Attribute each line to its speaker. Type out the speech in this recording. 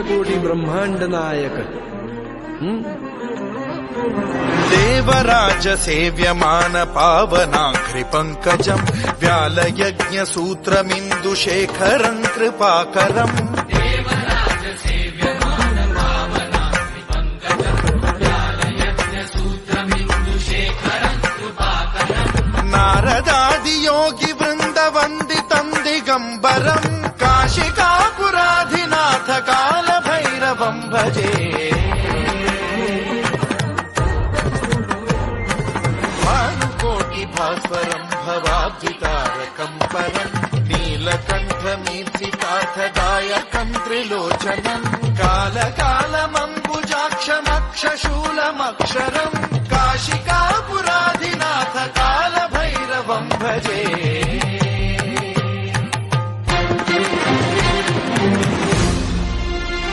Speaker 1: कोटि ब्रह्मांड नायक
Speaker 2: देवराज सेव्यमान पावनाघ्रि पंकजम् व्यालयज्ञ सूत्रमिन्दुशेखरम् कृपाकरम् नारदादि योगि वृन्द वन्दितम् दिगम्बरम् काशिकापुराधिनाथ काल भैरवम् भजे भानुकोटि भास्वरम् भवाब्धितारकम् परम् नीलकण्ठमीर्तिकार्थदायकम् त्रिलोचनम् कालकालमम्बुजाक्षमक्षशूलमक्षरम्